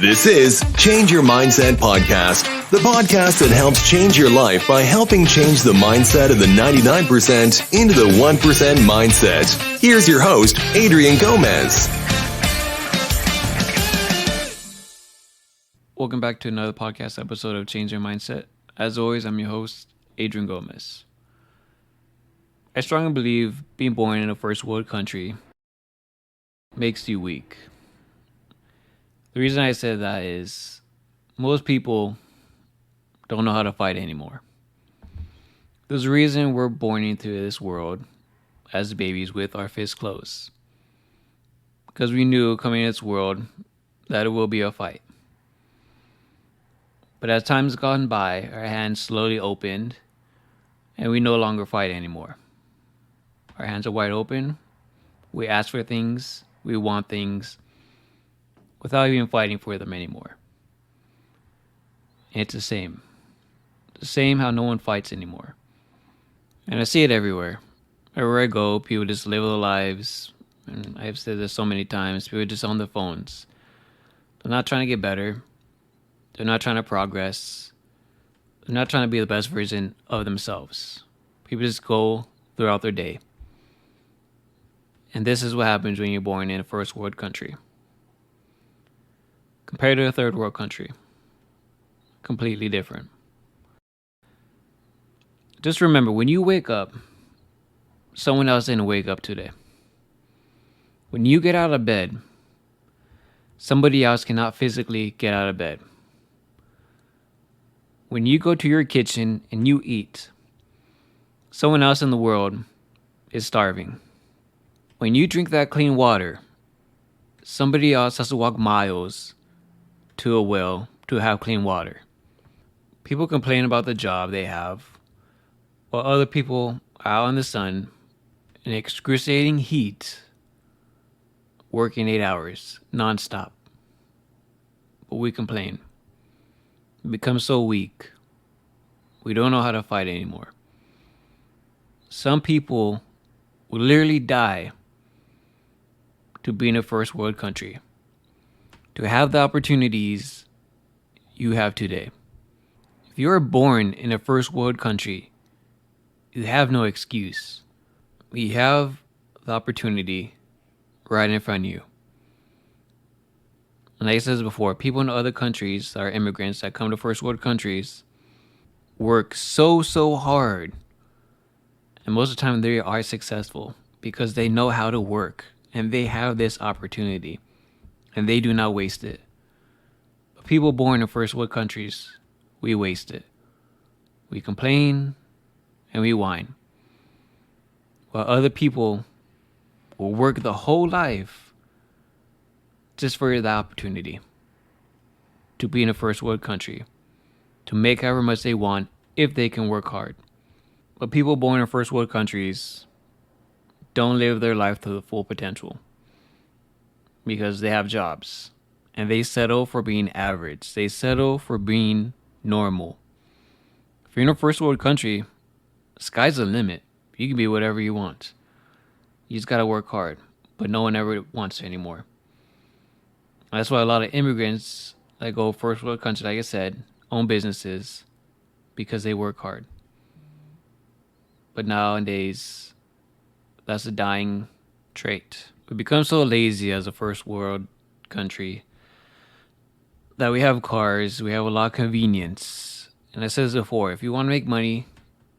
This is Change Your Mindset Podcast, the podcast that helps change your life by helping change the mindset of the 99% into the 1% mindset. Here's your host, Adrian Gomez. Welcome back to another podcast episode of Change Your Mindset. As always, I'm your host, Adrian Gomez. I strongly believe being born in a first world country makes you weak. The reason I said that is most people don't know how to fight anymore. There's a reason we're born into this world as babies with our fists closed. Because we knew coming into this world that it will be a fight. But as time's gone by, our hands slowly opened and we no longer fight anymore. Our hands are wide open. We ask for things. We want things without even fighting for them anymore. And it's the same. The same how no one fights anymore. And I see it everywhere. Everywhere I go, people just live their lives. And I've said this so many times. People are just on their phones. They're not trying to get better. They're not trying to progress. They're not trying to be the best version of themselves. People just go throughout their day. And this is what happens when you're born in a first world country. Compared to a third world country. Completely different. Just remember, when you wake up, someone else didn't wake up today. When you get out of bed, somebody else cannot physically get out of bed. When you go to your kitchen and you eat, someone else in the world is starving. When you drink that clean water, somebody else has to walk miles to a well to have clean water. People complain about the job they have, while other people are out in the sun in excruciating heat, working 8 hours nonstop. But we complain. We become so weak. We don't know how to fight anymore. Some people will literally die to be in a first world country, to have the opportunities you have today. If you are born in a first world country, you have no excuse. You have the opportunity right in front of you. And like I said before, people in other countries that are immigrants that come to first world countries work so hard. And most of the time they are successful because they know how to work and they have this opportunity and they do not waste it. But people born in first world countries, we waste it. We complain and we whine. While other people will work the whole life just for the opportunity to be in a first world country, to make however much they want if they can work hard. But people born in first world countries don't live their life to the full potential because they have jobs and they settle for being average. They settle for being normal. If you're in a first world country, sky's the limit. You can be whatever you want. You just gotta work hard, but no one ever wants to anymore. That's why a lot of immigrants that go first world country, like I said, own businesses because they work hard. But nowadays, that's a dying trait. We become so lazy as a first world country that we have cars, we have a lot of convenience. And I said this before, if you want to make money,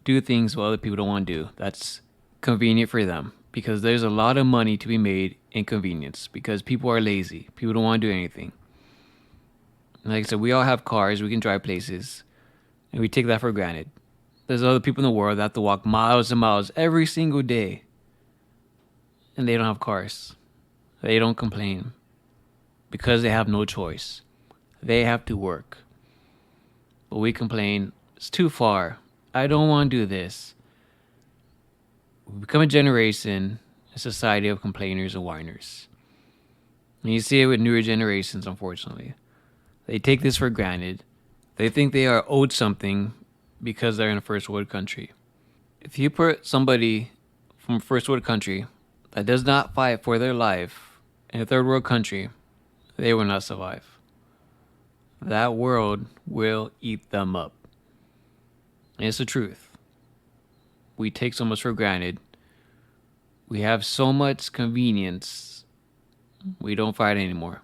do things what other people don't want to do. That's convenient for them because there's a lot of money to be made in convenience because people are lazy. People don't want to do anything. And like I said, we all have cars, we can drive places, and we take that for granted. There's other people in the world that have to walk miles and miles every single day. And they don't have cars. They don't complain. Because they have no choice. They have to work. But we complain, it's too far. I don't want to do this. We become a generation, a society of complainers and whiners. And you see it with newer generations, unfortunately. They take this for granted. They think they are owed something because they're in a first world country. If you put somebody from a first world country that does not fight for their life in a third world country, they will not survive. that world will eat them up. And it's the truth. We take so much for granted. We have so much convenience. We don't fight anymore.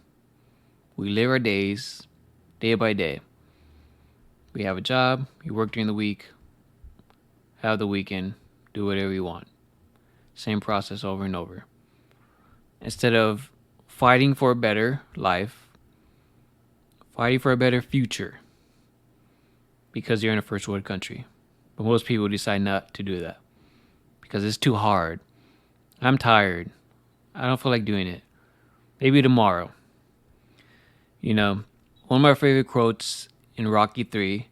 We live our days day by day. We have a job, you work during the week, have the weekend, do whatever you want. Same process over and over. Instead of fighting for a better life, fighting for a better future, because you're in a first world country. But most people decide not to do that because it's too hard. I'm tired. I don't feel like doing it. Maybe tomorrow. You know, one of my favorite quotes in Rocky 3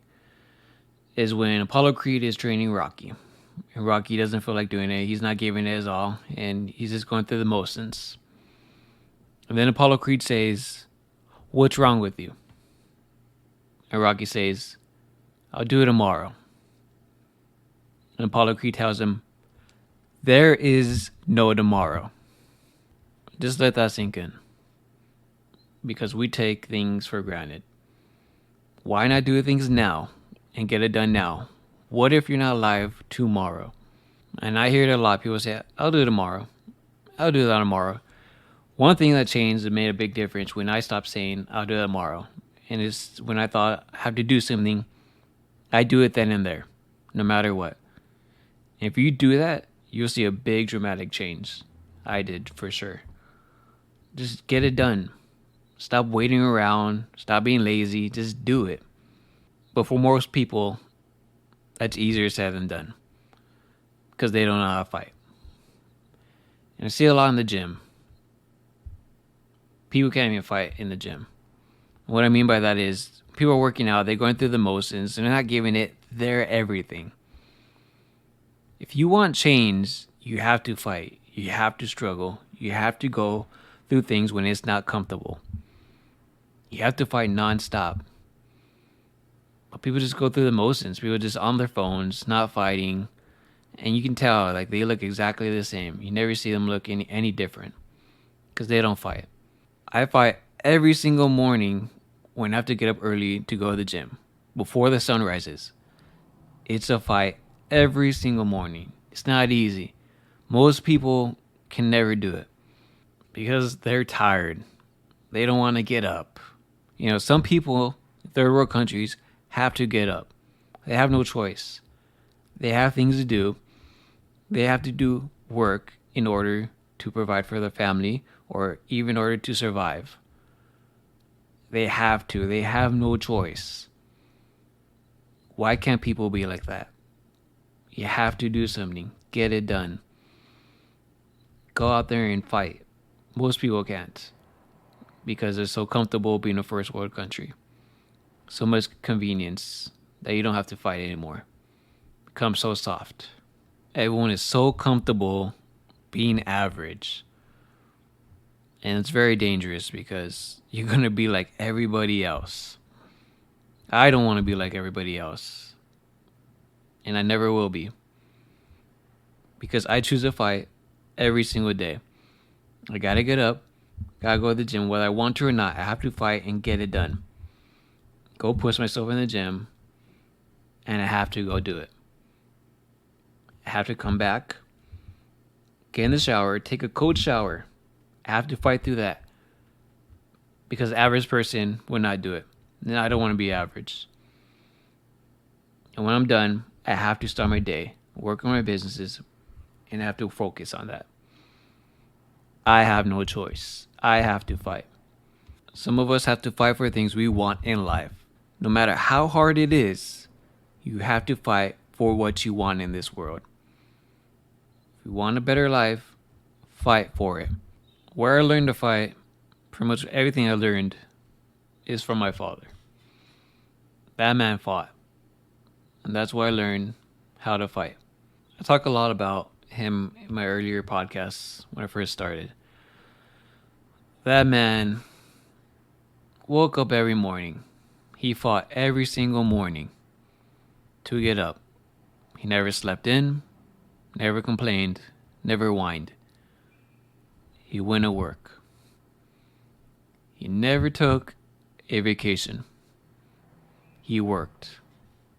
is when Apollo Creed is training Rocky. And Rocky doesn't feel like doing it. He's not giving it his all. And he's just going through the motions. And then Apollo Creed says, "What's wrong with you?" And Rocky says, "I'll do it tomorrow." And Apollo Creed tells him, "There is no tomorrow." Just let that sink in. Because we take things for granted. Why not do things now and get it done now? What if you're not alive tomorrow? And I hear it a lot. People say, "I'll do it tomorrow. I'll do that tomorrow." One thing that changed that made a big difference when I stopped saying, "I'll do it tomorrow." And it's when I thought I have to do something, I do it then and there, no matter what. And if you do that, you'll see a big dramatic change. I did for sure. Just get it done. Stop waiting around. Stop being lazy. Just do it. But for most people, that's easier said than done. Because they don't know how to fight. And I see a lot in the gym. People can't even fight in the gym. What I mean by that is people are working out. They're going through the motions. And they're not giving it their everything. If you want change, you have to fight. You have to struggle. You have to go through things when it's not comfortable. You have to fight nonstop. But people just go through the motions. People just on their phones, not fighting. And you can tell, like, they look exactly the same. You never see them look any different. Because they don't fight. I fight every single morning when I have to get up early to go to the gym. Before the sun rises. It's a fight every single morning. It's not easy. Most people can never do it. Because they're tired. They don't want to get up. You know, some people in third world countries have to get up. They have no choice. They have things to do. They have to do work in order to provide for their family or even in order to survive. They have to. They have no choice. Why can't people be like that? You have to do something. Get it done. Go out there and fight. Most people can't. Because they're so comfortable being a first world country. So much convenience that you don't have to fight anymore. Become so soft. Everyone is so comfortable being average. And it's very dangerous because you're going to be like everybody else. I don't want to be like everybody else. And I never will be. Because I choose to fight every single day. I gotta get up. Gotta go to the gym. Whether I want to or not, I have to fight and get it done. Go push myself in the gym. And I have to go do it. I have to come back. Get in the shower. Take a cold shower. I have to fight through that. Because the average person would not do it. And I don't want to be average. And when I'm done, I have to start my day. Work on my businesses. And I have to focus on that. I have no choice. I have to fight. Some of us have to fight for things we want in life. No matter how hard it is, you have to fight for what you want in this world. If you want a better life, fight for it. Where I learned to fight, pretty much everything I learned is from my father. That man fought. And that's where I learned how to fight. I talk a lot about him in my earlier podcasts when I first started. That man woke up every morning. He fought every single morning to get up. He never slept in, never complained, never whined. He went to work. He never took a vacation. he worked.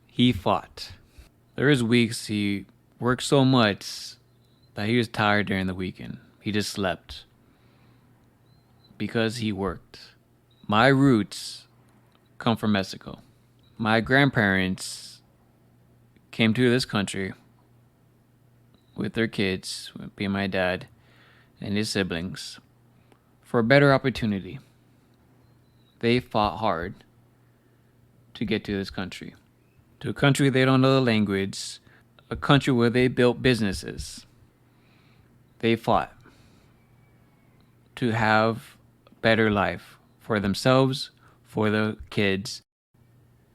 He fought. There was weeks he worked so much that he was tired during the weekend. He just slept because he worked. My roots come from Mexico. My grandparents came to this country with their kids, being my dad and his siblings, for a better opportunity. They fought hard to get to this country. To a country they don't know the language, a country where they built businesses. They fought to have a better life for themselves, for their kids,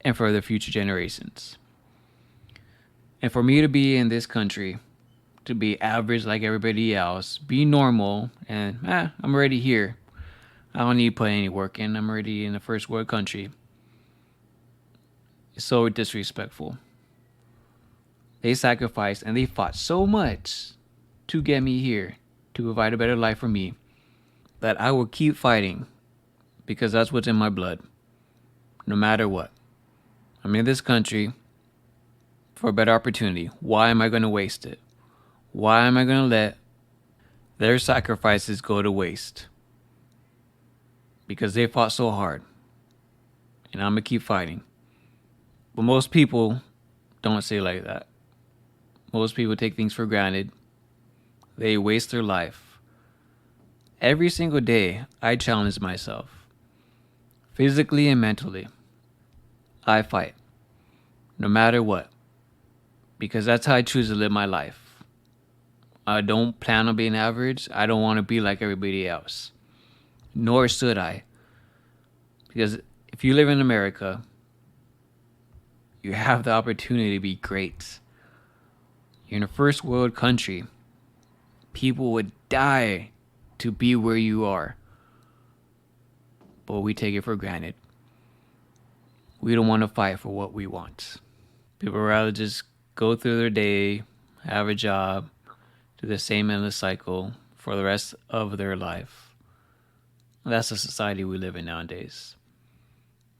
and for the future generations. And for me to be in this country, to be average like everybody else, be normal, and I'm already here. I don't need to put any work in. I'm already in a first world country. It's so disrespectful. They sacrificed and they fought so much to get me here, to provide a better life for me, that I will keep fighting because that's what's in my blood, no matter what. I'm in this country for a better opportunity. Why am I going to waste it? Why am I going to let their sacrifices go to waste? Because they fought so hard. And I'm going to keep fighting. But most people don't say like that. Most people take things for granted. They waste their life. Every single day, I challenge myself. Physically and mentally. I fight. No matter what. Because that's how I choose to live my life. I don't plan on being average. I don't want to be like everybody else. Nor should I. Because if you live in America, you have the opportunity to be great. You're in a first world country. People would die to be where you are. But we take it for granted. We don't want to fight for what we want. People rather just go through their day, have a job, do the same endless cycle for the rest of their life. That's the society we live in nowadays.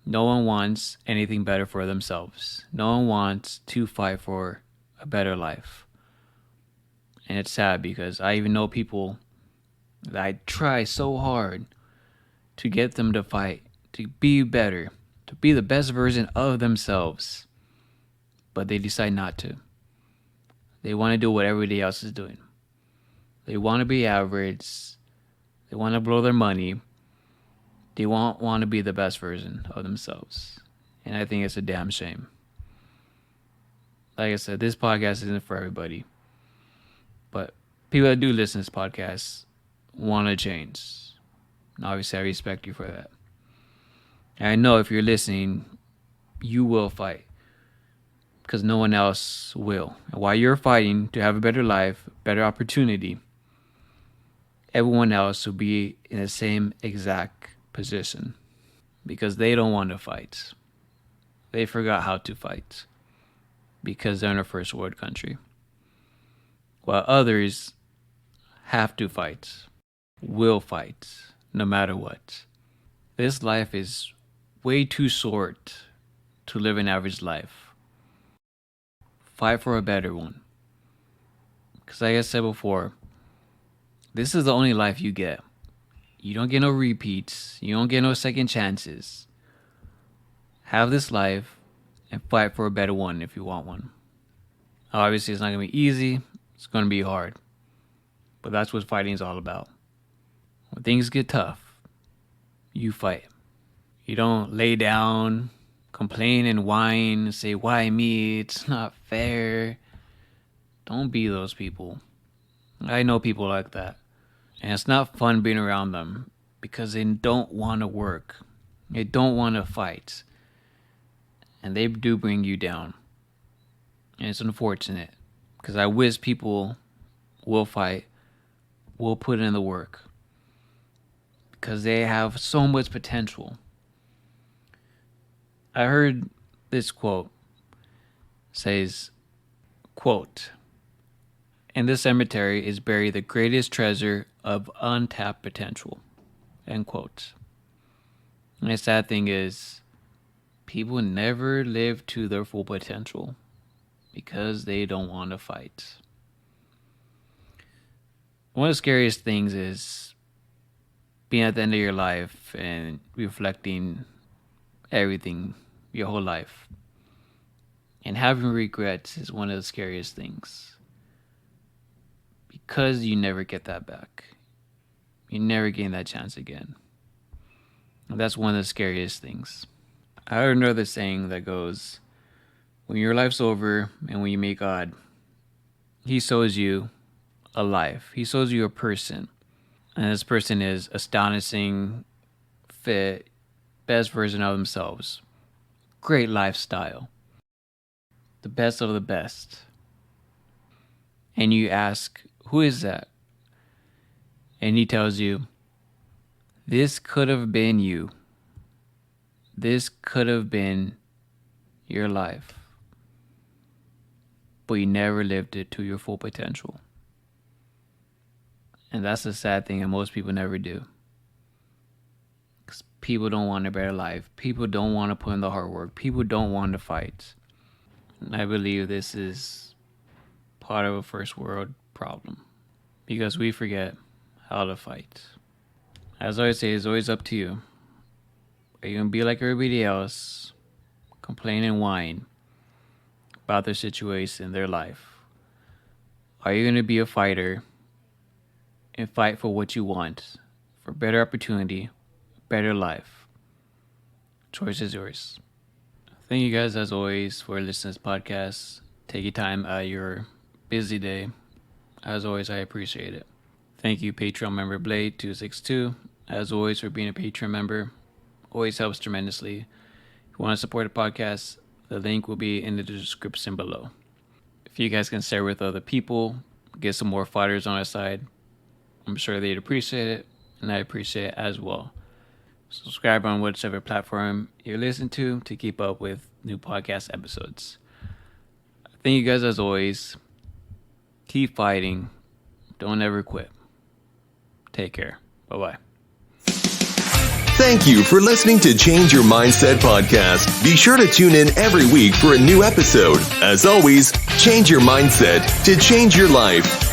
No one wants anything better for themselves. No one wants to fight for a better life. And it's sad because I even know people that I try so hard to get them to fight, to be better, to be the best version of themselves. But they decide not to. They want to do what everybody else is doing. They want to be average. They want to blow their money. They won't want to be the best version of themselves. And I think it's a damn shame. Like I said, this podcast isn't for everybody. But people that do listen to this podcast want to change. And obviously, I respect you for that. And I know if you're listening, you will fight. Because no one else will. And while you're fighting to have a better life, better opportunity, everyone else will be in the same exact position. Because they don't want to fight. They forgot how to fight. Because they're in a first world country. While others have to fight, will fight, no matter what. This life is way too short to live an average life. Fight for a better one. Because like I said before, this is the only life you get. You don't get no repeats. You don't get no second chances. Have this life and fight for a better one if you want one. Obviously, it's not going to be easy. It's going to be hard. But that's what fighting is all about. When things get tough, you fight. You don't lay down, complain and whine, say, why me? It's not fair. Don't be those people. I know people like that. And it's not fun being around them because they don't want to work. They don't want to fight. And they do bring you down. And it's unfortunate because I wish people will fight, will put in the work because they have so much potential. I heard this quote says, quote, "In this cemetery is buried the greatest treasure of untapped potential," end quote. And the sad thing is, People never live to their full potential because they don't want to fight. One of the scariest things is being at the end of your life and reflecting everything, your whole life. And having regrets is one of the scariest things. Because you never get that back. You never gain that chance again. And that's one of the scariest things. I heard another saying that goes, when your life's over and when you meet God, He shows you a life. He shows you a person. And this person is astonishing, fit, best version of themselves. Great lifestyle. The best of the best. And you ask, who is that? And He tells you, this could have been you. This could have been your life. But you never lived it to your full potential. And that's the sad thing that most people never do. Because people don't want a better life. People don't want to put in the hard work. People don't want to fight. And I believe this is part of a first world problem. Because we forget how to fight. As I always say, it's always up to you. Are you going to be like everybody else, complain and whine about their situation, their life? Are you going to be a fighter and fight for what you want, for better opportunity, better life? Choice is yours. Thank you guys, as always, for listening to this podcast. Take your time out of your busy day. As always, I appreciate it. Thank you, Patreon member Blade262, as always, for being a Patreon member. Always helps tremendously. If you want to support the podcast, the link will be in the description below. If you guys can share with other people, get some more fighters on our side, I'm sure they'd appreciate it, and I appreciate it as well. Subscribe on whichever platform you're listening to keep up with new podcast episodes. Thank you guys, as always. Keep fighting. Don't ever quit. Take care. Bye-bye. Thank you for listening to Change Your Mindset podcast. Be sure to tune in every week for a new episode. As always, change your mindset to change your life.